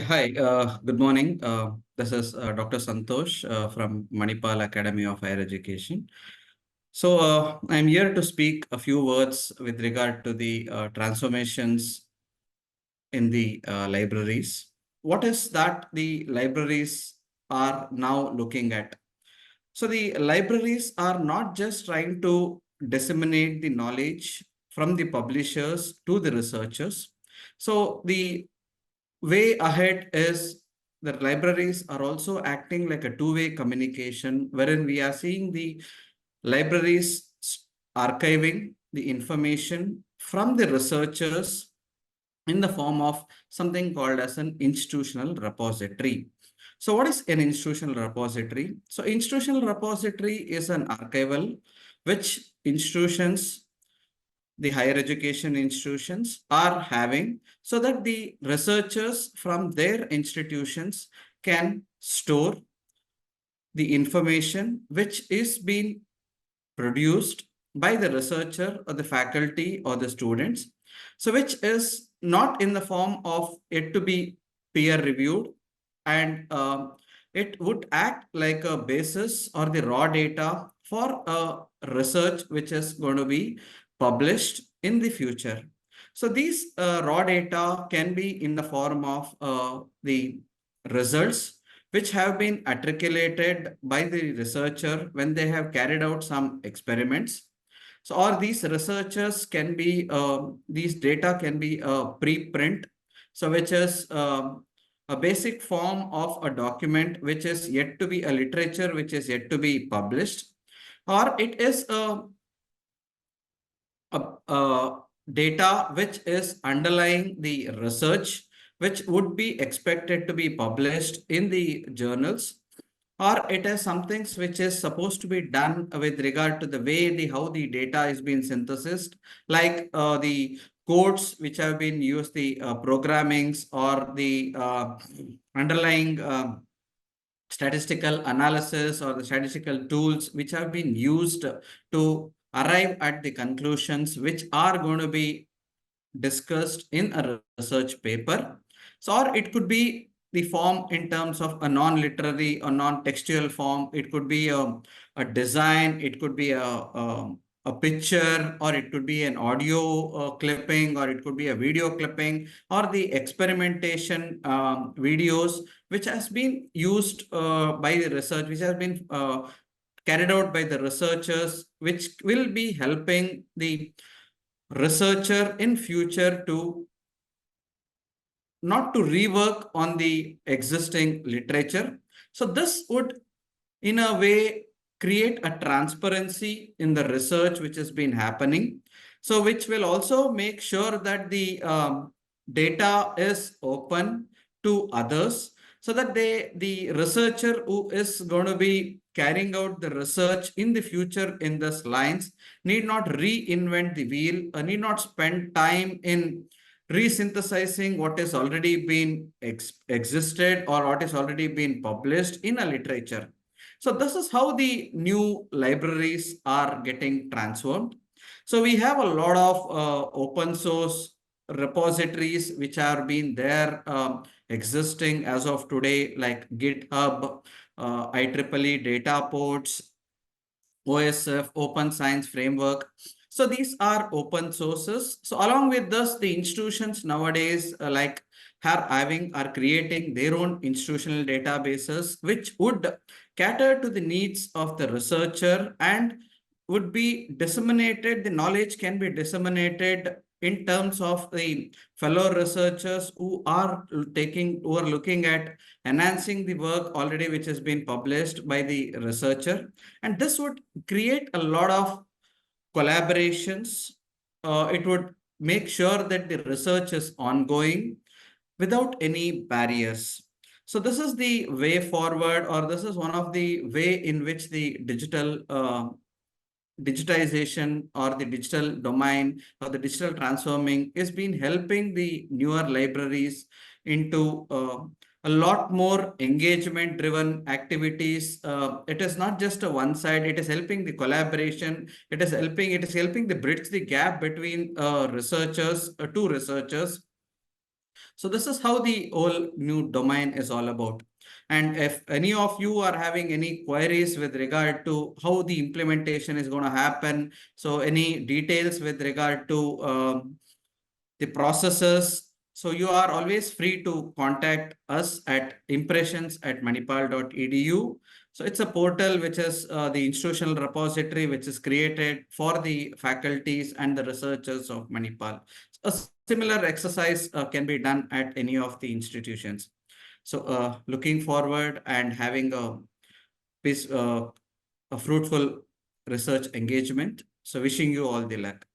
Hi, good morning. This is Dr. Santosh from Manipal Academy of Higher Education. I'm here to speak a few words with regard to the transformations in the libraries. What is that the libraries are now looking at? So the libraries are not just trying to disseminate the knowledge from the publishers to the researchers. So the way ahead is that libraries are also acting like a two-way communication, wherein we are seeing the libraries archiving the information from the researchers in the form of something called as an institutional repository. So what is an institutional repository? So institutional repository is an archival which institutions, the higher education institutions are having, so that the researchers from their institutions can store the information which is being produced by the researcher or the faculty or the students. So which is not in the form of it to be peer reviewed, and it would act like a basis or the raw data for a research which is going to be published in the future. So these raw data can be in the form of the results which have been articulated by the researcher when they have carried out some experiments. So, or these researchers can be, these data can be a preprint, so which is a basic form of a document which is yet to be a literature which is yet to be published, or it is a data which is underlying the research which would be expected to be published in the journals, or it is something which is supposed to be done with regard to the way how the data is being synthesized, like the codes which have been used, the programmings or the underlying statistical analysis or the statistical tools which have been used to arrive at the conclusions which are going to be discussed in a research paper. So, or it could be the form in terms of a non-literary or non-textual form. It could be a design, it could be a picture, or it could be an audio clipping, or it could be a video clipping, or the experimentation videos which has been used by the research, which has been carried out by the researchers, which will be helping the researcher in future to not to rework on the existing literature. So this would in a way create a transparency in the research which has been happening. So which will also make sure that the data is open to others, so that the researcher who is going to be carrying out the research in the future in this lines need not reinvent the wheel, need not spend time in resynthesizing what has already been existed or what has already been published in a literature. So this is how the new libraries are getting transformed. So we have a lot of open source repositories which are been there existing as of today, like GitHub, IEEE data ports, OSF, Open Science Framework. So these are open sources. So along with this, the institutions nowadays are creating their own institutional databases, which would cater to the needs of the researcher and would be disseminated. The knowledge can be disseminated in terms of the fellow researchers who are looking at enhancing the work already which has been published by the researcher. And this would create a lot of collaborations. It would make sure that the research is ongoing without any barriers. So this is the way forward, or this is one of the way in which the digitization or the digital domain or the digital transforming is been helping the newer libraries into a lot more engagement driven activities. It is not just a one side, it is helping the collaboration, it is helping the bridge the gap between researchers, two researchers, So this is how the whole new domain is all about. And if any of you are having any queries with regard to how the implementation is going to happen, so any details with regard to the processes, so you are always free to contact us at impressions@manipal.edu. So it's a portal which is the institutional repository which is created for the faculties and the researchers of Manipal. A similar exercise can be done at any of the institutions. So looking forward and having peace, a fruitful research engagement. So wishing you all the luck.